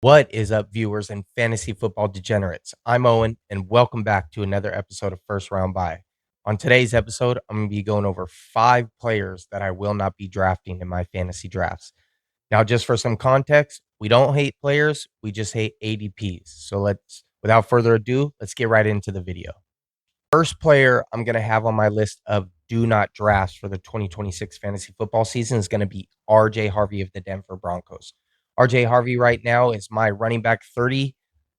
What is up, viewers and fantasy football degenerates? I'm Owen, and welcome back to another episode of First Round Buy. On today's episode, I'm going to be going over 5 players that I will not be drafting in my fantasy drafts. Now, just for some context, we don't hate players, we just hate ADPs. So without further ado, let's get right into the video. First player I'm going to have on my list of do not drafts for the 2026 fantasy football season is going to be RJ Harvey of the Denver Broncos. RJ Harvey right now is my running back 30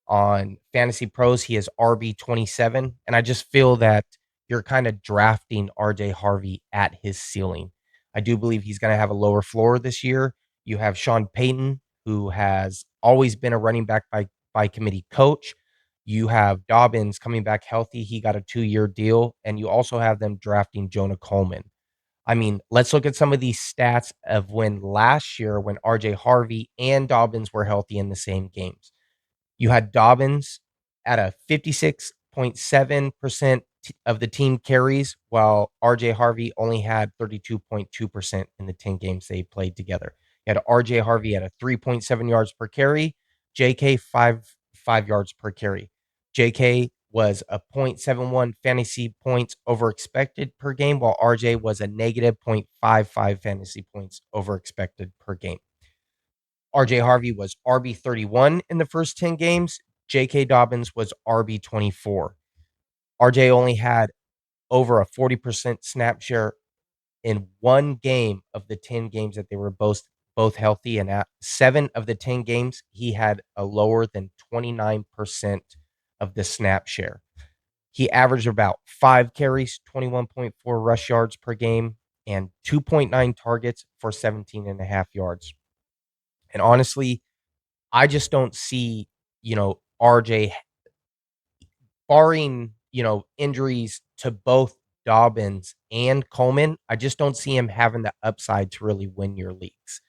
on Fantasy Pros. He is RB 27. And I just feel that you're kind of drafting RJ Harvey at his ceiling. I do believe he's going to have a lower floor this year. You have Sean Payton, who has always been a running back by committee coach. You have Dobbins coming back healthy. He got a 2-year deal. And you also have them drafting Jonah Coleman. I mean, let's look at some of these stats of when last year when RJ Harvey and Dobbins were healthy in the same games. You had Dobbins at a 56.7% of the team carries, while RJ Harvey only had 32.2% in the 10 games they played together. You had RJ Harvey at a 3.7 yards per carry, JK 5 yards per carry. JK was a 0.71 fantasy points over expected per game, while RJ was a negative 0.55 fantasy points over expected per game. RJ Harvey was RB 31 in the first 10 games. J.K. Dobbins was RB 24. RJ only had over a 40% snap share in one game of the 10 games that they were both healthy. And at 7 of the 10 games, he had a lower than 29% of the snap share. He averaged about 5 carries, 21.4 rush yards per game, and 2.9 targets for 17.5 yards. And honestly, I just don't see, RJ barring, injuries to both Dobbins and Coleman. I just don't see him having the upside to really win your leagues.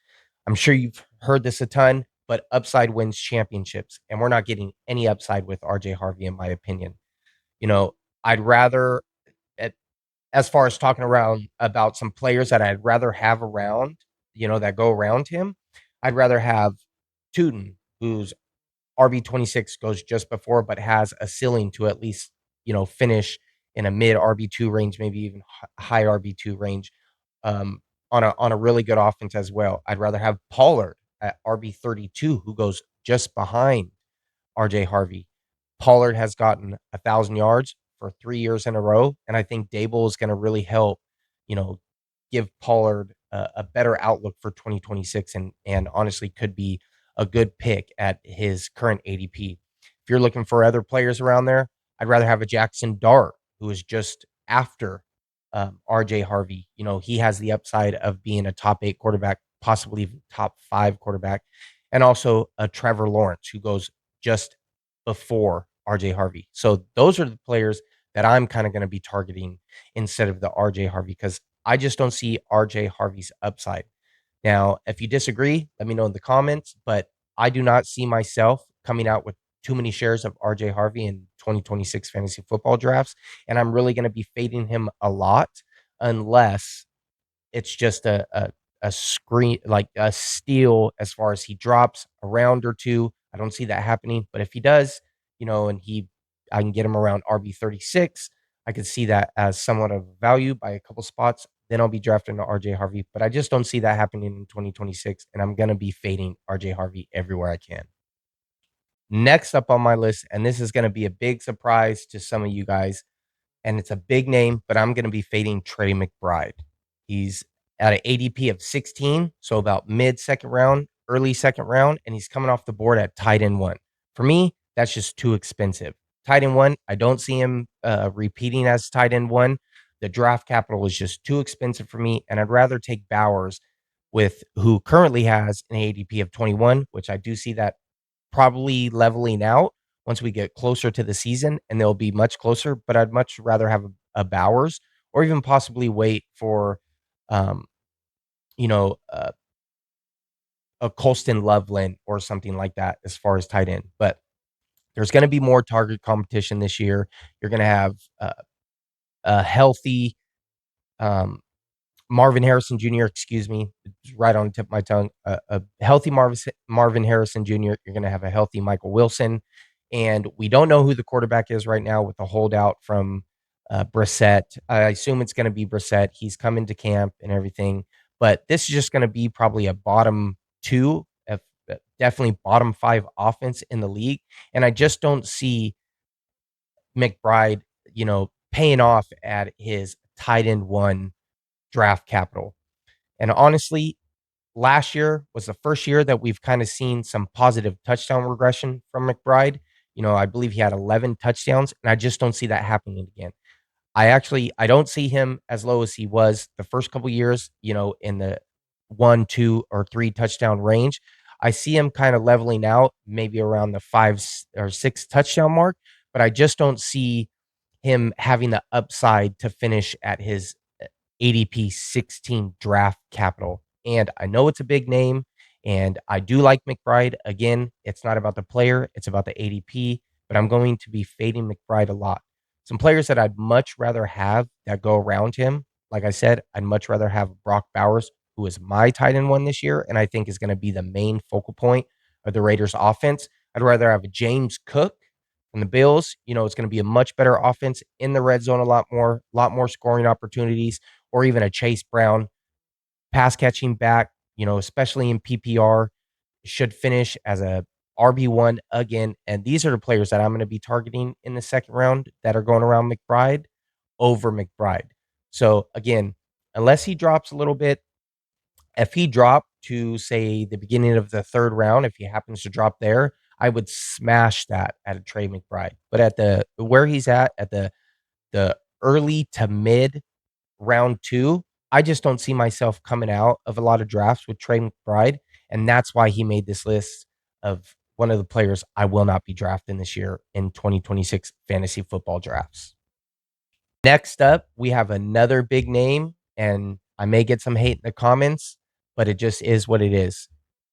I'm sure you've heard this a ton, but upside wins championships, and we're not getting any upside with RJ Harvey, in my opinion. You know, I'd rather, as far as talking around about some players that I'd rather have around, that go around him, I'd rather have Tootin, who's RB 26 goes just before, but has a ceiling to at least, finish in a mid RB2 range, maybe even high RB2 range, on a really good offense as well. I'd rather have Pollard at RB 32, who goes just behind RJ Harvey. Pollard has gotten 1,000 yards for 3 years in a row, and I think Dable is going to really help, you know, give Pollard a better outlook for 2026, and honestly could be a good pick at his current ADP. If you're looking for other players around there, I'd rather have a Jackson Dart, who is just after RJ Harvey. He has the upside of being a top 8 quarterback, possibly even top 5 quarterback, and also a Trevor Lawrence, who goes just before RJ Harvey. So those are the players that I'm kind of going to be targeting instead of the RJ Harvey, because I just don't see RJ Harvey's upside. Now, if you disagree, let me know in the comments, but I do not see myself coming out with too many shares of RJ Harvey in 2026 fantasy football drafts. And I'm really going to be fading him a lot unless it's just a screen, like a steal, as far as he drops a round or two. I don't see that happening. But if he does, and I can get him around RB 36, I could see that as somewhat of value by a couple spots. Then I'll be drafting the RJ Harvey. But I just don't see that happening in 2026. And I'm going to be fading RJ Harvey everywhere I can. Next up on my list, and this is going to be a big surprise to some of you guys, and it's a big name, but I'm going to be fading Trey McBride. He's at an ADP of 16, so about mid second round, early second round, and he's coming off the board at tight end 1. For me, that's just too expensive. Tight end 1, I don't see him repeating as tight end 1. The draft capital is just too expensive for me, and I'd rather take Bowers, who currently has an ADP of 21, which I do see that probably leveling out once we get closer to the season, and they'll be much closer. But I'd much rather have a Bowers, or even possibly wait for, um, you know, uh, a Colston Loveland or something like that as far as tight end. But there's going to be more target competition this year. You're going to have a healthy um, Marvin Harrison Jr., excuse me, it's right on the tip of my tongue. A healthy Marvin Harrison Jr., you're going to have a healthy Michael Wilson. And we don't know who the quarterback is right now with the holdout from Brissett. I assume it's going to be Brissett. He's coming to camp and everything. But this is just going to be probably a bottom two, definitely bottom five offense in the league. And I just don't see McBride, paying off at his tight end one draft capital. And honestly, last year was the first year that we've kind of seen some positive touchdown regression from McBride. I believe he had 11 touchdowns, and I just don't see that happening again. I don't see him as low as he was the first couple years, in the 1, 2, or 3 touchdown range. I see him kind of leveling out, maybe around the 5 or 6 touchdown mark, but I just don't see him having the upside to finish at his ADP 16 draft capital. And I know it's a big name, and I do like McBride. Again, it's not about the player, it's about the ADP, but I'm going to be fading McBride a lot. Some players that I'd much rather have that go around him, like I said, I'd much rather have Brock Bowers, who is my tight end one this year, and I think is going to be the main focal point of the Raiders offense. I'd rather have a James Cook from the Bills. It's going to be a much better offense in the red zone, a lot more scoring opportunities, or even a Chase Brown pass catching back, especially in PPR, should finish as a RB1 again. And these are the players that I'm going to be targeting in the second round that are going around McBride over McBride. So again, unless he drops a little bit, if he dropped to say the beginning of the third round, if he happens to drop there, I would smash that at a Trey McBride. But at the where he's at the early to mid round 2, I just don't see myself coming out of a lot of drafts with Trey McBride, and that's why he made this list of one of the players I will not be drafting this year in 2026 fantasy football drafts. Next up, we have another big name, and I may get some hate in the comments, but it just is what it is.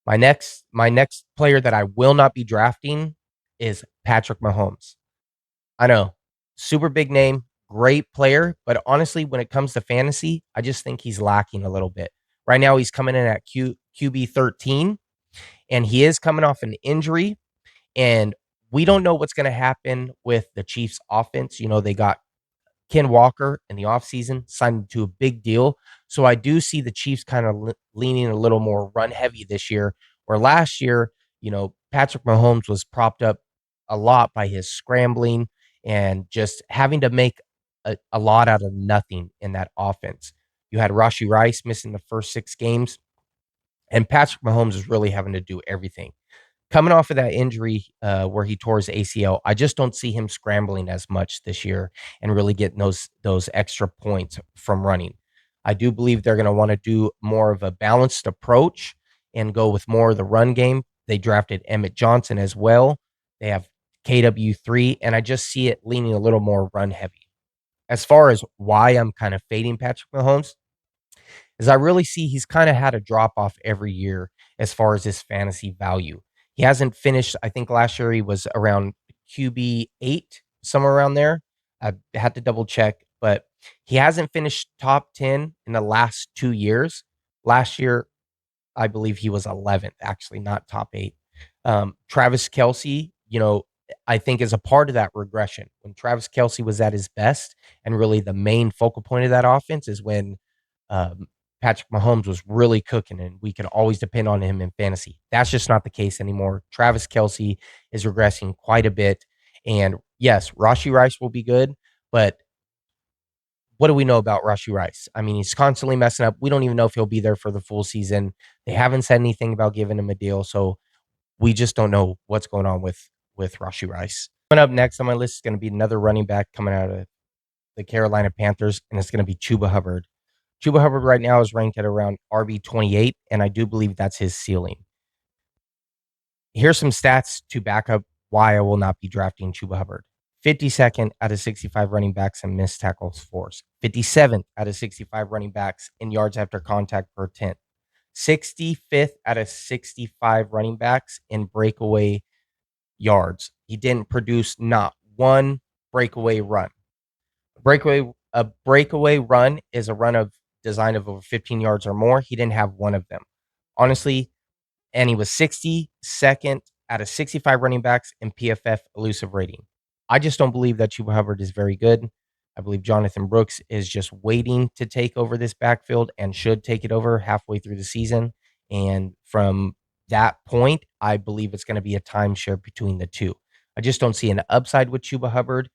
My next player that I will not be drafting is Patrick Mahomes. I know, super big name, great player, but honestly, when it comes to fantasy, I just think he's lacking a little bit. Right now, he's coming in at QB 13, and he is coming off an injury, and we don't know what's going to happen with the Chiefs offense. They got Ken Walker in the offseason, signed to a big deal. So I do see the Chiefs kind of leaning a little more run heavy this year, where last year, Patrick Mahomes was propped up a lot by his scrambling and just having to make a lot out of nothing in that offense. You had Rashee Rice missing the first 6 games, and Patrick Mahomes is really having to do everything. Coming off of that injury where he tore his ACL, I just don't see him scrambling as much this year and really getting those extra points from running. I do believe they're going to want to do more of a balanced approach and go with more of the run game. They drafted Emmett Johnson as well. They have KW3, and I just see it leaning a little more run heavy. As far as why I'm kind of fading Patrick Mahomes, is I really see he's kind of had a drop off every year as far as his fantasy value. He hasn't finished. I think last year he was around QB 8, somewhere around there. I had to double check, but he hasn't finished top 10 in the last 2 years. Last year, I believe he was 11th, actually, not top 8. Travis Kelce, I think is a part of that regression. When Travis Kelce was at his best and really the main focal point of that offense is when um, Patrick Mahomes was really cooking and we could always depend on him in fantasy. That's just not the case anymore. Travis Kelce is regressing quite a bit. And yes, Rashee Rice will be good, but what do we know about Rashee Rice? I mean, he's constantly messing up. We don't even know if he'll be there for the full season. They haven't said anything about giving him a deal, so we just don't know what's going on with Rashee Rice. Coming up next on my list is going to be another running back coming out of the Carolina Panthers, and it's going to be Chuba Hubbard. Chuba Hubbard right now is ranked at around RB28, and I do believe that's his ceiling. Here's some stats to back up why I will not be drafting Chuba Hubbard. 52nd out of 65 running backs in missed tackles forced. 57th out of 65 running backs in yards after contact per 10. 65th out of 65 running backs in breakaway yards. He didn't produce not one breakaway run. A breakaway run is a run of design of over 15 yards or more. He didn't have one of them. Honestly, and he was 62nd out of 65 running backs in PFF elusive rating. I just don't believe that Chuba Hubbard is very good. I believe Jonathan Brooks is just waiting to take over this backfield and should take it over halfway through the season. And from that point, I believe it's going to be a timeshare between the two. I just don't see an upside with Chuba Hubbard.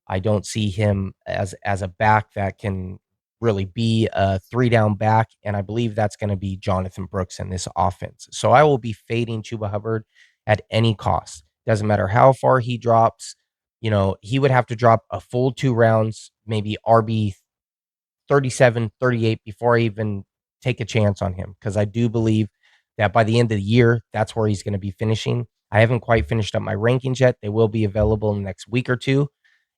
I don't see him as a back that can really be a 3-down back, and I believe that's gonna be Jonathan Brooks in this offense. So I will be fading Chuba Hubbard at any cost. Doesn't matter how far he drops, he would have to drop a full 2 rounds, maybe RB 37, 38 before I even take a chance on him, because I do believe that by the end of the year, that's where he's gonna be finishing. I haven't quite finished up my rankings yet. They will be available in the next week or 2,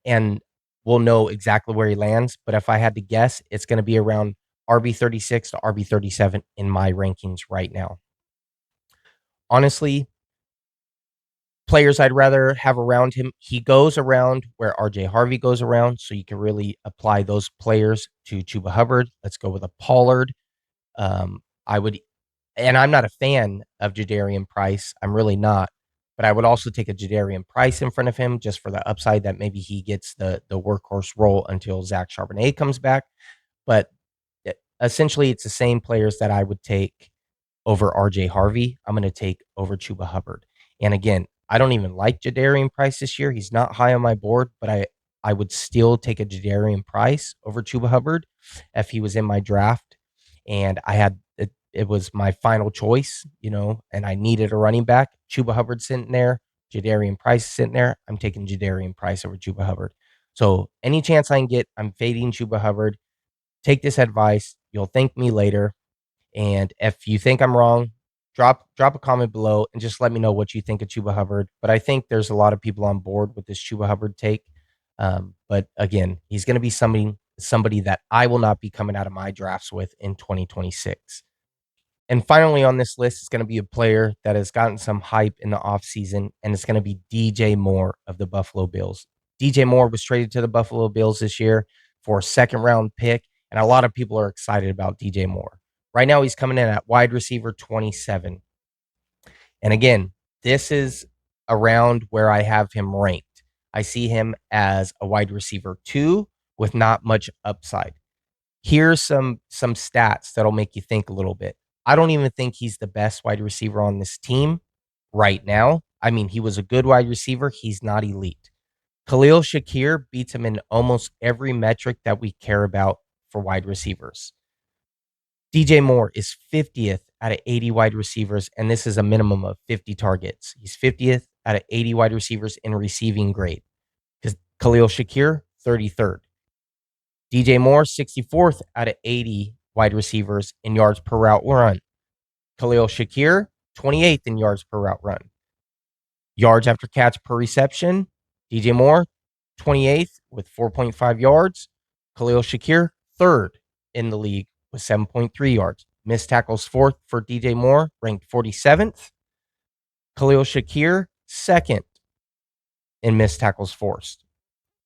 and we'll know exactly where he lands. But if I had to guess, it's going to be around RB 36 to RB 37 in my rankings right now. Honestly, players I'd rather have around him, he goes around where RJ Harvey goes around. So you can really apply those players to Chuba Hubbard. Let's go with a Pollard. I would, and I'm not a fan of Jadarian Price. I'm really not. But I would also take a Jadarian Price in front of him just for the upside that maybe he gets the workhorse role until Zach Charbonnet comes back. But essentially, it's the same players that I would take over RJ Harvey. I'm going to take over Chuba Hubbard. And again, I don't even like Jadarian Price this year. He's not high on my board, but I would still take a Jadarian Price over Chuba Hubbard if he was in my draft. And I had it was my final choice, and I needed a running back. Chuba Hubbard sitting there, Jadarian Price sitting there. I'm taking Jadarian Price over Chuba Hubbard. So any chance I can get, I'm fading Chuba Hubbard. Take this advice. You'll thank me later. And if you think I'm wrong, drop a comment below and just let me know what you think of Chuba Hubbard. But I think there's a lot of people on board with this Chuba Hubbard take. But again, he's going to be somebody that I will not be coming out of my drafts with in 2026. And finally on this list is going to be a player that has gotten some hype in the offseason, and it's going to be DJ Moore of the Buffalo Bills. DJ Moore was traded to the Buffalo Bills this year for a second-round pick, and a lot of people are excited about DJ Moore. Right now, he's coming in at wide receiver 27. And again, this is around where I have him ranked. I see him as a wide receiver 2 with not much upside. Here's some stats that'll make you think a little bit. I don't even think he's the best wide receiver on this team right now. I mean, he was a good wide receiver. He's not elite. Khalil Shakir beats him in almost every metric that we care about for wide receivers. DJ Moore is 50th out of 80 wide receivers, and this is a minimum of 50 targets. He's 50th out of 80 wide receivers in receiving grade. Because Khalil Shakir, 33rd. DJ Moore, 64th out of 80 wide receivers in yards per route run. Khalil Shakir, 28th in yards per route run. Yards after catch per reception, DJ Moore, 28th with 4.5 yards. Khalil Shakir, 3rd in the league with 7.3 yards. Missed tackles 4th for DJ Moore, ranked 47th. Khalil Shakir, 2nd in missed tackles forced.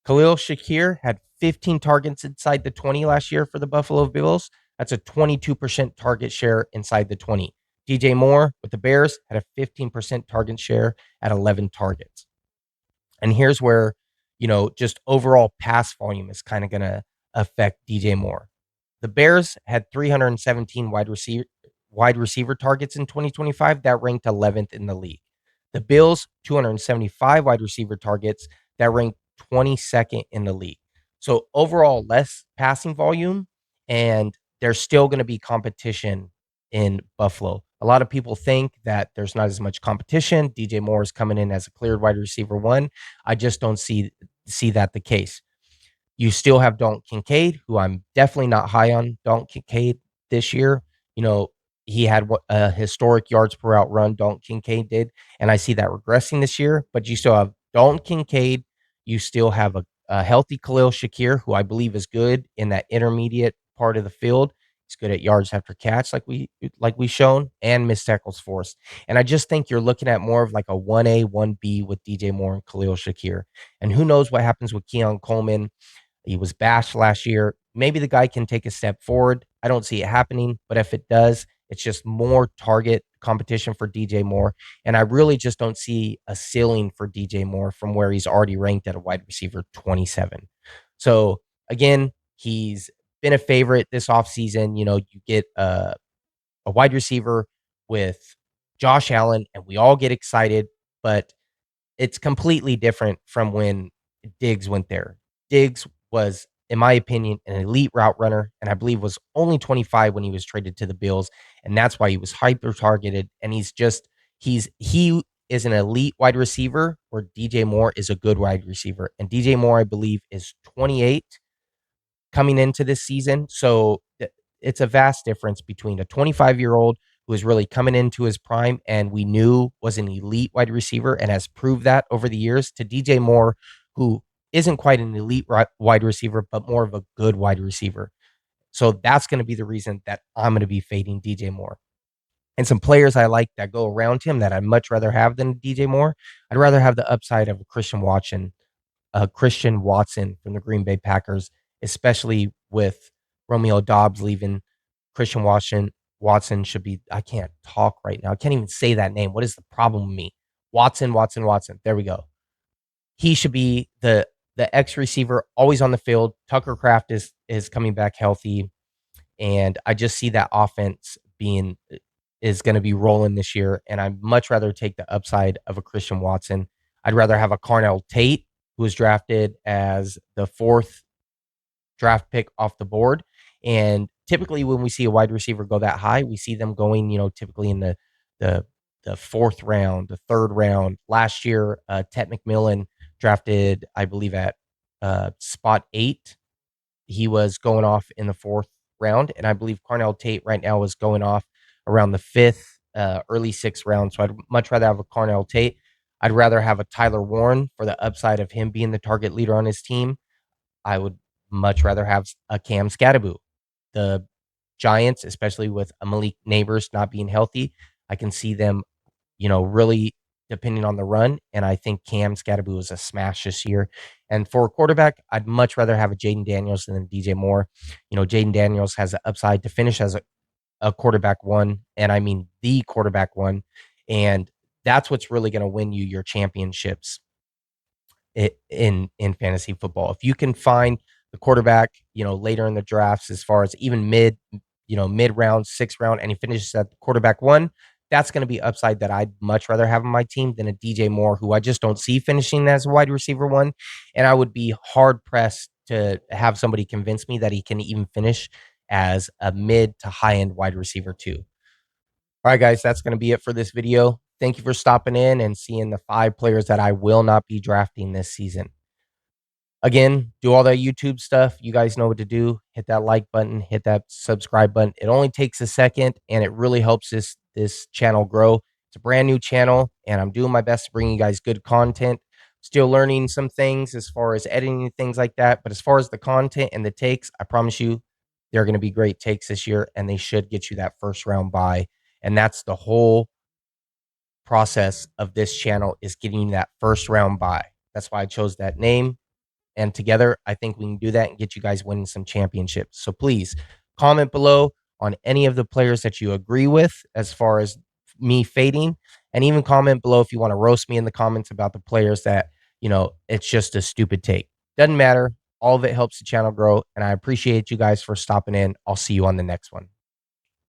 Khalil Shakir had 15 targets inside the 20 last year for the Buffalo Bills. That's a 22% target share inside the 20. DJ Moore with the Bears had a 15% target share at 11 targets. And here's where, just overall pass volume is kind of going to affect DJ Moore. The Bears had 317 wide receiver targets in 2025. That ranked 11th in the league. The Bills, 275 wide receiver targets. That ranked 22nd in the league. So overall, less passing volume, and there's still going to be competition in Buffalo. A lot of people think that there's not as much competition. DJ Moore is coming in as a cleared wide receiver 1. I just don't see that the case. You still have Dalton Kincaid, who I'm definitely not high on Dalton Kincaid this year. He had a historic yards per route run, Dalton Kincaid did, and I see that regressing this year. But you still have Dalton Kincaid. You still have a healthy Khalil Shakir, who I believe is good in that intermediate part of the field. He's good at yards after catch, like we shown, and missed tackles forced. And I just think you're looking at more of like a 1A, 1B with DJ Moore and Khalil Shakir. And who knows what happens with Keon Coleman. He was bashed last year. Maybe the guy can take a step forward. I don't see it happening, but if it does, it's just more target competition for DJ Moore. And I really just don't see a ceiling for DJ Moore from where he's already ranked at a wide receiver 27. So again, he's been a favorite this offseason. You get a wide receiver with Josh Allen, and we all get excited, but it's completely different from when Diggs went there. Diggs was, in my opinion, an elite route runner, and I believe was only 25 when he was traded to the Bills, and that's why he was hyper targeted. And he is an elite wide receiver, where DJ Moore is a good wide receiver, and DJ Moore, I believe, is 28 coming into this season. So it's a vast difference between a 25-year-old who is really coming into his prime and we knew was an elite wide receiver and has proved that over the years, to DJ Moore, who isn't quite an elite wide receiver, but more of a good wide receiver. So that's going to be the reason that I'm going to be fading DJ Moore. And some players I like that go around him that I'd much rather have than DJ Moore. I'd rather have the upside of Christian Watson from the Green Bay Packers, especially with Romeo Doubs leaving. Christian Watson should be. I can't talk right now. I can't even say that name. What is the problem with me? Watson. There we go. He should be the X receiver, always on the field. Tucker Kraft is coming back healthy, and I just see that offense is going to be rolling this year. And I'd much rather take the upside of a Christian Watson. I'd rather have a Carnell Tate, who was drafted as the 4th draft pick off the board. And typically when we see a wide receiver go that high, we see them going, typically in the 4th round, the 3rd round. Last year, Ted McMillan drafted, I believe, at spot 8. He was going off in the 4th round. And I believe Carnell Tate right now is going off around the 5th, early 6th round. So I'd much rather have a Carnell Tate. I'd rather have a Tyler Warren for the upside of him being the target leader on his team. I would much rather have a Cam Skattebo. The Giants, especially with Malik Neighbors not being healthy, I can see them, really depending on the run. And I think Cam Skattebo is a smash this year. And for a quarterback, I'd much rather have a Jayden Daniels than DJ Moore. Jayden Daniels has the upside to finish as a quarterback one, and I mean the quarterback one. And that's what's really going to win you your championships in fantasy football. If you can find the quarterback, later in the drafts, as far as even mid round, 6th round, and he finishes at the quarterback one, that's going to be upside that I'd much rather have on my team than a DJ Moore, who I just don't see finishing as a wide receiver one. And I would be hard pressed to have somebody convince me that he can even finish as a mid to high end wide receiver two. All right, guys, that's going to be it for this video. Thank you for stopping in and seeing the 5 players that I will not be drafting this season. Again, do all that YouTube stuff. You guys know what to do. Hit that like button, hit that subscribe button. It only takes a second, and it really helps this channel grow. It's a brand new channel, and I'm doing my best to bring you guys good content. Still learning some things as far as editing and things like that. But as far as the content and the takes, I promise you, they're going to be great takes this year, and they should get you that first round bye. And that's the whole process of this channel, is getting you that first round bye. That's why I chose that name. And together, I think we can do that and get you guys winning some championships. So please comment below on any of the players that you agree with as far as me fading. And even comment below if you want to roast me in the comments about the players that, it's just a stupid take. Doesn't matter. All of it helps the channel grow. And I appreciate you guys for stopping in. I'll see you on the next one.